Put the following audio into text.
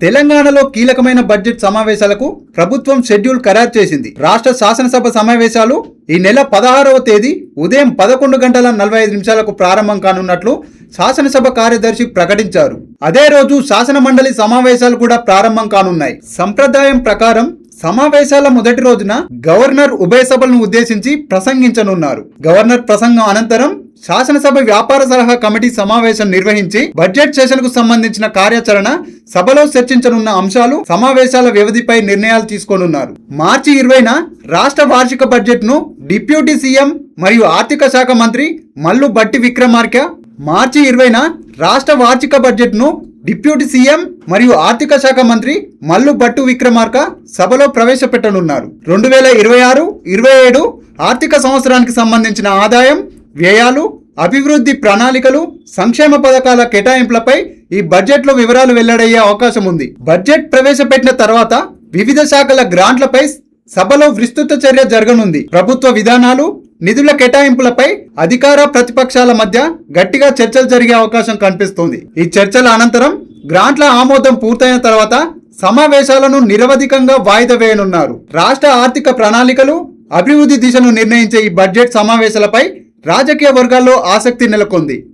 తెలంగాణలో కీలకమైన బడ్జెట్ సమావేశాలకు ప్రభుత్వం షెడ్యూల్ ఖరారు చేసింది. రాష్ట్ర శాసనసభ సమావేశాలు ఈ నెల 16వ తేదీ ఉదయం 11:45 ప్రారంభం కానున్నట్లు శాసనసభ కార్యదర్శి ప్రకటించారు. అదే రోజు శాసన మండలి సమావేశాలు కూడా ప్రారంభం కానున్నాయి. సంప్రదాయం ప్రకారం సమావేశాల మొదటి రోజున గవర్నర్ ఉభయ సభలను ఉద్దేశించి ప్రసంగించనున్నారు. గవర్నర్ ప్రసంగం అనంతరం శాసనసభ వ్యాపార సలహా కమిటీ సమావేశం నిర్వహించి బడ్జెట్ సెషన్ కు సంబంధించిన కార్యాచరణ, సభలో చర్చించనున్న అంశాలు, సమావేశాల వ్యవధిపై నిర్ణయాలు తీసుకోనున్నారు. మార్చి 20న రాష్ట్ర వార్షిక బడ్జెట్ ను డిప్యూటీ సీఎం మరియు ఆర్థిక శాఖ మంత్రి మల్లు భట్టి విక్రమార్క మార్చి 20న రాష్ట్ర వార్షిక బడ్జెట్ ను డిప్యూటీ సీఎం మరియు ఆర్థిక శాఖ మంత్రి మల్లు భట్టు విక్రమార్క సభలో ప్రవేశపెట్టనున్నారు. 2026-27 ఆర్థిక సంవత్సరానికి సంబంధించిన ఆదాయం, వ్యయాలు, అభివృద్ధి ప్రణాళికలు, సంక్షేమ పథకాల కేటాయింపులపై ఈ బడ్జెట్లో వివరాలు వెల్లడయ్యే అవకాశం ఉంది. బడ్జెట్ ప్రవేశపెట్టిన తర్వాత వివిధ శాఖల గ్రాంట్లపై సభలో విస్తృత చర్చ జరగనుంది. ప్రభుత్వ విధానాలు, నిధుల కేటాయింపులపై అధికార ప్రతిపక్షాల మధ్య గట్టిగా చర్చలు జరిగే అవకాశం కనిపిస్తోంది. ఈ చర్చల అనంతరం గ్రాంట్ల ఆమోదం పూర్తయిన తర్వాత సమావేశాలను నిరవధికంగా వాయిదా వేయనున్నారు. రాష్ట్ర ఆర్థిక ప్రణాళికలు, అభివృద్ధి దిశను నిర్ణయించే ఈ బడ్జెట్ సమావేశాలపై రాజకీయ వర్గాల్లో ఆసక్తి నెలకొంది.